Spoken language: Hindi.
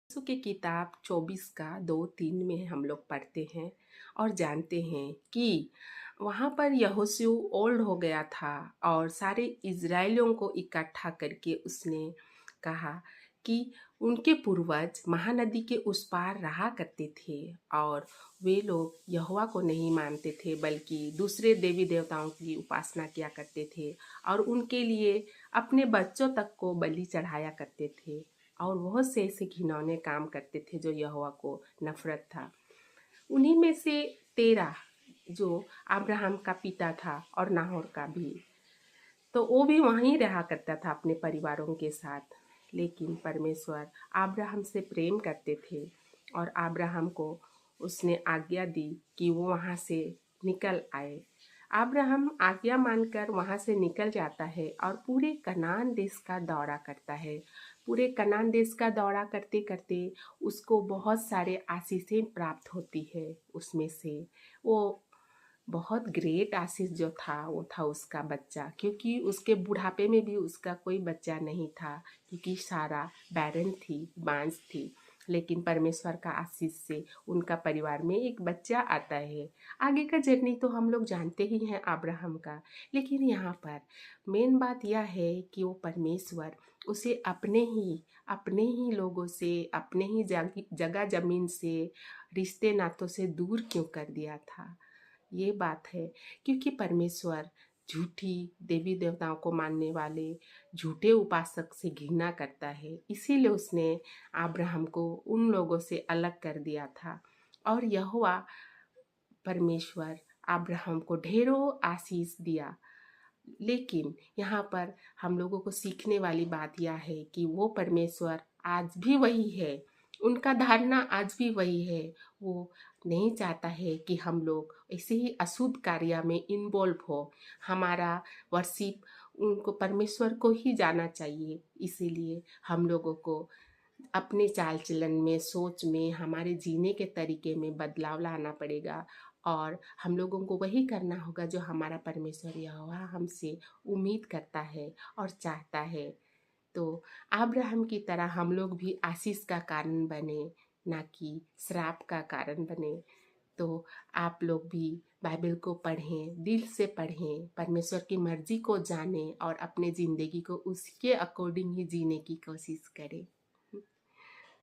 यीशु की किताब 24 का 2-3 में हम लोग पढ़ते हैं और जानते हैं कि वहाँ पर यहोशू ओल्ड हो गया था और सारे इज़राइलियों को इकट्ठा करके उसने कहा कि उनके पूर्वज महानदी के उस पार रहा करते थे और वे लोग यहोवा को नहीं मानते थे बल्कि दूसरे देवी देवताओं की उपासना किया करते थे और उनके लिए अपने बच्चों तक को बलि चढ़ाया करते थे और बहुत से ऐसे घिनौने काम करते थे जो यहोवा को नफरत था। उन्हीं में से तेरह जो अब्राहम का पिता था और नाहोर का भी, तो वो भी वहीं रहा करता था अपने परिवारों के साथ। लेकिन परमेश्वर अब्राहम से प्रेम करते थे और अब्राहम को उसने आज्ञा दी कि वो वहाँ से निकल आए। अब्राहम आज्ञा मानकर वहाँ से निकल जाता है और पूरे कनान देश का दौरा करता है। पूरे कनान देश का दौरा करते करते उसको बहुत सारे आशीषें प्राप्त होती है। उसमें से वो बहुत ग्रेट आशीष जो था वो था उसका बच्चा, क्योंकि उसके बुढ़ापे में भी उसका कोई बच्चा नहीं था, क्योंकि सारा बैरन थी, बांझ थी। लेकिन परमेश्वर का आशीष से उनका परिवार में एक बच्चा आता है। आगे का जर्नी तो हम लोग जानते ही हैं अब्राहम का, लेकिन यहाँ पर मेन बात यह है कि वो परमेश्वर उसे अपने ही लोगों से, अपने ही जगह जमीन से, रिश्ते नातों से दूर क्यों कर दिया था। ये बात है क्योंकि परमेश्वर झूठी देवी देवताओं को मानने वाले झूठे उपासक से घृणा करता है, इसीलिए उसने अब्राहम को उन लोगों से अलग कर दिया था। और यहोवा परमेश्वर अब्राहम को ढेरों आशीष दिया। लेकिन यहाँ पर हम लोगों को सीखने वाली बात यह है कि वो परमेश्वर आज भी वही है, उनका धारणा आज भी वही है। वो नहीं चाहता है कि हम लोग ऐसे ही अशुद्ध कार्य में इन्वॉल्व हो। हमारा वर्शिप उनको परमेश्वर को ही जाना चाहिए। इसीलिए हम लोगों को अपने चाल चलन में, सोच में, हमारे जीने के तरीके में बदलाव लाना पड़ेगा और हम लोगों को वही करना होगा जो हमारा परमेश्वर यहोवा हमसे उम्मीद करता है और चाहता है। तो अब्राहम की तरह हम लोग भी आशीष का कारण बने, ना कि श्राप का कारण बने। तो आप लोग भी बाइबल को पढ़ें, दिल से पढ़ें, परमेश्वर की मर्जी को जानें और अपने ज़िंदगी को उसके अकॉर्डिंग ही जीने की कोशिश करें।